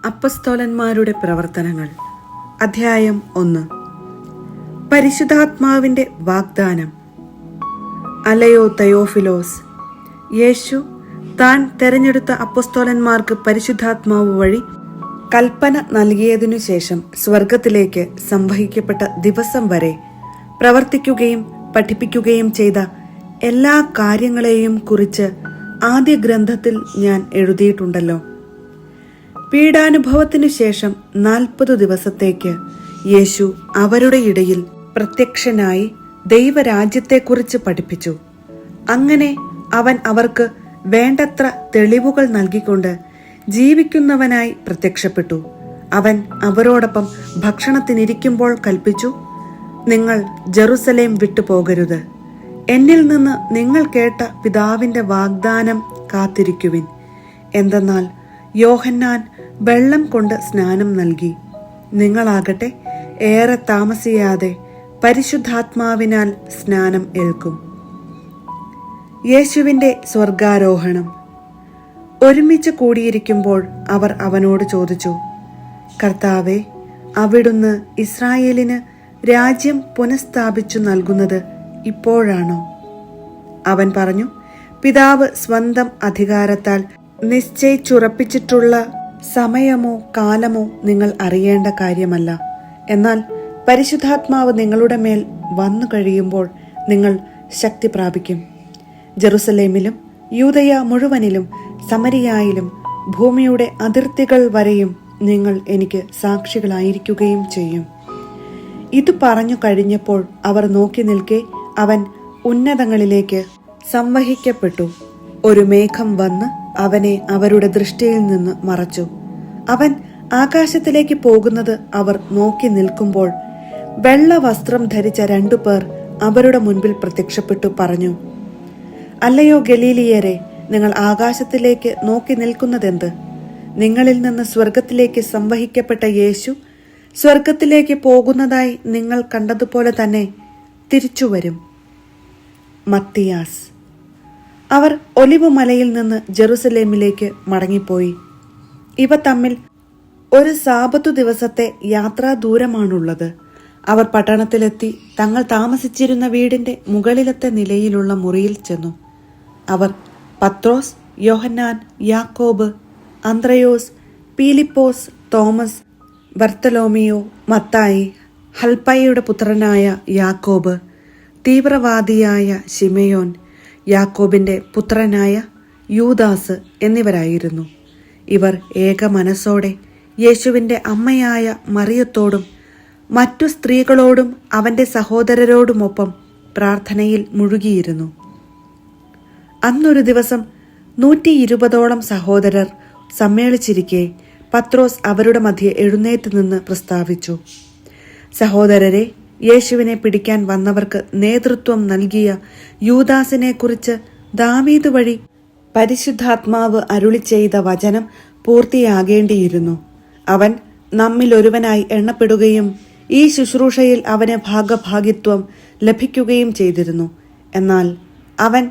അപ്പസ്തോലന്മാരുടെ പ്രവർത്തനങ്ങൾ അധ്യായം 1. പരിശുദ്ധാത്മാവിന്റെ വാഗ്ദാനം. അലയോ തയോഫിലോസ്, യേശു താൻ തെരഞ്ഞെടുത്ത അപ്പസ്തോലന്മാർക്ക് പരിശുദ്ധാത്മാവ് വഴി കൽപ്പന നൽകിയതിനു ശേഷം സ്വർഗത്തിലേക്ക് സംവഹിക്കപ്പെട്ട ദിവസം വരെ പ്രവർത്തിക്കുകയും പഠിപ്പിക്കുകയും ചെയ്ത എല്ലാ കാര്യങ്ങളെയും കുറിച്ച് ആദ്യ ഗ്രന്ഥത്തിൽ ഞാൻ എഴുതിയിട്ടുണ്ടല്ലോ. പീഡാനുഭവത്തിനു ശേഷം 40 ദിവസത്തേക്ക് യേശു അവരുടെ ഇടയിൽ പ്രത്യക്ഷനായി ദൈവരാജ്യത്തെക്കുറിച്ച് പഠിപ്പിച്ചു. അങ്ങനെ അവൻ അവർക്ക് വേണ്ടത്ര തെളിവുകൾ നൽകിക്കൊണ്ട് ജീവിക്കുന്നവനായി പ്രത്യക്ഷപ്പെട്ടു. അവൻ അവരോടൊപ്പം ഭക്ഷണത്തിനിരിക്കുമ്പോൾ കൽപ്പിച്ചു, നിങ്ങൾ ജെറുസലേം വിട്ടുപോകരുത്. എന്നിൽ നിന്ന് നിങ്ങൾ കേട്ട പിതാവിന്റെ വാഗ്ദാനം കാത്തിരിക്കുവിൻ. എന്തെന്നാൽ യോഹന്നാൻ വെള്ളം കൊണ്ട് സ്നാനം നൽകി, നിങ്ങളാകട്ടെ ഏറെ താമസിയാതെ പരിശുദ്ധാത്മാവിനാൽ സ്നാനം ഏൽക്കും. യേശുവിന്റെ സ്വർഗാരോഹണം. ഒരുമിച്ച് കൂടിയിരിക്കുമ്പോൾ അവർ അവനോട് ചോദിച്ചു, കർത്താവേ, അവിടുന്ന് ഇസ്രായേലിന് രാജ്യം പുനഃസ്ഥാപിച്ചു നൽകുന്നത് ഇപ്പോഴാണോ? അവൻ പറഞ്ഞു, പിതാവ് സ്വന്തം അധികാരത്താൽ നിശ്ചയിച്ചുറപ്പിച്ചിട്ടുള്ള സമയമോ കാലമോ നിങ്ങൾ അറിയേണ്ട കാര്യമല്ല. എന്നാൽ പരിശുദ്ധാത്മാവ് നിങ്ങളുടെ മേൽ വന്നു കഴിയുമ്പോൾ നിങ്ങൾ ശക്തി പ്രാപിക്കും. ജെറുസലേമിലും യൂദയ മുഴുവനിലും സമരിയായിലും ഭൂമിയുടെ അതിർത്തികൾ വരെയും നിങ്ങൾ എനിക്ക് സാക്ഷികളായിരിക്കുകയും ചെയ്യും. ഇത് പറഞ്ഞു കഴിഞ്ഞപ്പോൾ അവർ നോക്കി നിൽക്കെ അവൻ ഉന്നതങ്ങളിലേക്ക് സംവഹിക്കപ്പെട്ടു. ഒരു മേഘം വന്ന് അവനെ അവരുടെ ദൃഷ്ടിയിൽ നിന്ന് മറച്ചു. അവൻ ആകാശത്തിലേക്ക് പോകുന്നത് അവർ നോക്കി നിൽക്കുമ്പോൾ വെള്ള വസ്ത്രം ധരിച്ച 2 പേർ അവരുടെ മുൻപിൽ പ്രത്യക്ഷപ്പെട്ടു പറഞ്ഞു, അല്ലയോ ഗലീലിയരെ, നിങ്ങൾ ആകാശത്തിലേക്ക് നോക്കി നിൽക്കുന്നതെന്ത്? നിങ്ങളിൽ നിന്ന് സ്വർഗത്തിലേക്ക് സംവഹിക്കപ്പെട്ട യേശു സ്വർഗത്തിലേക്ക് പോകുന്നതായി നിങ്ങൾ കണ്ടതുപോലെ തന്നെ തിരിച്ചുവരും. മത്തിയാസ്. അവർ ഒലിവ് മലയിൽ നിന്ന് ജെറുസലേമിലേക്ക് മടങ്ങിപ്പോയി. ഇവ തമ്മിൽ ഒരു സാബത്തു ദിവസത്തെ യാത്രാ ദൂരമാണുള്ളത്. അവർ പട്ടണത്തിലെത്തി തങ്ങൾ താമസിച്ചിരുന്ന വീടിന്റെ മുകളിലത്തെ നിലയിലുള്ള മുറിയിൽ ചെന്നു. അവർ പത്രോസ്, യോഹന്നാൻ, യാക്കോബ്, അന്ത്രയോസ്, പീലിപ്പോസ്, തോമസ്, ബർത്തലോമിയോ, മത്തായി, ഹൽപ്പയുടെ പുത്രനായ യാക്കോബ്, തീവ്രവാദിയായ ശിമയോൻ, യാക്കോബിന്റെ പുത്രനായ യൂദാസ് എന്നിവരായിരുന്നു. ഇവർ ഏക മനസ്സോടെ യേശുവിന്റെ അമ്മയായ മറിയത്തോടും മറ്റു സ്ത്രീകളോടും അവന്റെ സഹോദരരോടുമൊപ്പം പ്രാർത്ഥനയിൽ മുഴുകിയിരുന്നു. അന്നൊരു ദിവസം 120ഓളം സഹോദരർ സമ്മേളിച്ചിരിക്കെ പത്രോസ് അവരുടെ മധ്യേ എഴുന്നേറ്റ് നിന്ന് പ്രസ്താവിച്ചു, സഹോദരരെ, യേശുവിനെ പിടിക്കാൻ വന്നവർക്ക് നേതൃത്വം നൽകിയ യൂദാസിനെ കുറിച്ച് ദാവീദ് വഴി പരിശുദ്ധാത്മാവ് അരുളി ചെയ്ത വചനം പൂർത്തിയാകേണ്ടിയിരുന്നു. അവൻ നമ്മിലൊരുവനായി എണ്ണപ്പെടുകയും ഈ ശുശ്രൂഷയിൽ അവന് ഭാഗഭാഗിത്വം ലഭിക്കുകയും ചെയ്തിരുന്നു. എന്നാൽ അവൻ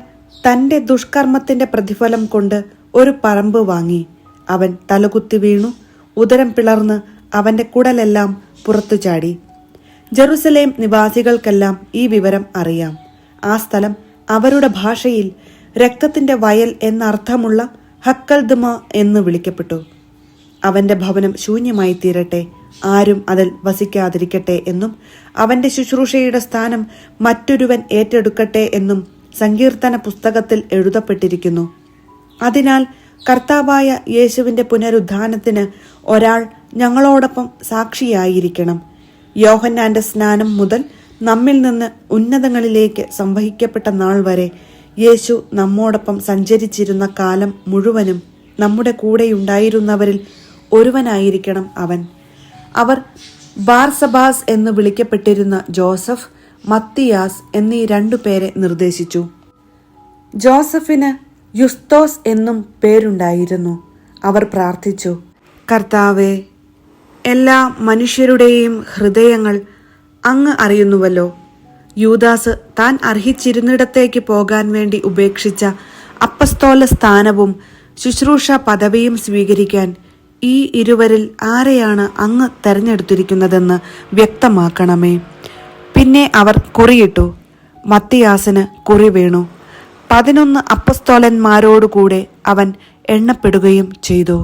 തന്റെ ദുഷ്കർമ്മത്തിന്റെ പ്രതിഫലം കൊണ്ട് ഒരു പറമ്പ് വാങ്ങി. അവൻ തലകുത്തി വീണു, ഉദരം പിളർന്ന് അവന്റെ കുടലെല്ലാം പുറത്തു ചാടി. ജെറുസലേം നിവാസികൾക്കെല്ലാം ഈ വിവരം അറിയാം. ആ സ്ഥലം അവരുടെ ഭാഷയിൽ രക്തത്തിന്റെ വയൽ എന്നർത്ഥമുള്ള ഹക്കൽദമ എന്ന് വിളിക്കപ്പെട്ടു. അവന്റെ ഭവനം ശൂന്യമായി തീരട്ടെ, ആരും അതിൽ വസിക്കാതിരിക്കട്ടെ എന്നും അവന്റെ ശുശ്രൂഷയുടെ സ്ഥാനം മറ്റൊരുവൻ ഏറ്റെടുക്കട്ടെ എന്നും സങ്കീർത്തന പുസ്തകത്തിൽ എഴുതപ്പെട്ടിരിക്കുന്നു. അതിനാൽ കർത്താവായ യേശുവിന്റെ പുനരുദ്ധാനത്തിന് ഒരാൾ ഞങ്ങളോടൊപ്പം സാക്ഷിയായിരിക്കണം. യോഹന്നാന്റെ സ്നാനം മുതൽ നമ്മിൽ നിന്ന് ഉന്നതങ്ങളിലേക്ക് സംവഹിക്കപ്പെട്ട നാൾ വരെ യേശു നമ്മോടൊപ്പം സഞ്ചരിച്ചിരുന്ന കാലം മുഴുവനും നമ്മുടെ കൂടെയുണ്ടായിരുന്നവരിൽ ഒരുവനായിരിക്കണം അവൻ. അവർ ബാർസബാസ് എന്ന് വിളിക്കപ്പെട്ടിരുന്ന ജോസഫ്, മത്തിയാസ് എന്നീ 2 പേരെ നിർദ്ദേശിച്ചു. ജോസഫിന് യുസ്തോസ് എന്നും പേരുണ്ടായിരുന്നു. അവർ പ്രാർത്ഥിച്ചു, കർത്താവേ, എല്ലാ മനുഷ്യരുടെയും ഹൃദയങ്ങൾ അങ്ങ് അറിയുന്നുവല്ലോ. യൂദാസ് താൻ അർഹിച്ചിരുന്നിടത്തേക്ക് പോകാൻ വേണ്ടി ഉപേക്ഷിച്ച അപ്പസ്തോല സ്ഥാനവും ശുശ്രൂഷ പദവിയും സ്വീകരിക്കാൻ ഈ ഇരുവരിൽ ആരെയാണ് അങ്ങ് തെരഞ്ഞെടുത്തിരിക്കുന്നതെന്ന് വ്യക്തമാക്കണമേ. പിന്നെ അവർ കുറിയിട്ടു. മത്തിയാസിന് കുറി വീണു. 11 അപ്പസ്തോലന്മാരോടുകൂടെ അവൻ എണ്ണപ്പെടുകയും ചെയ്തു.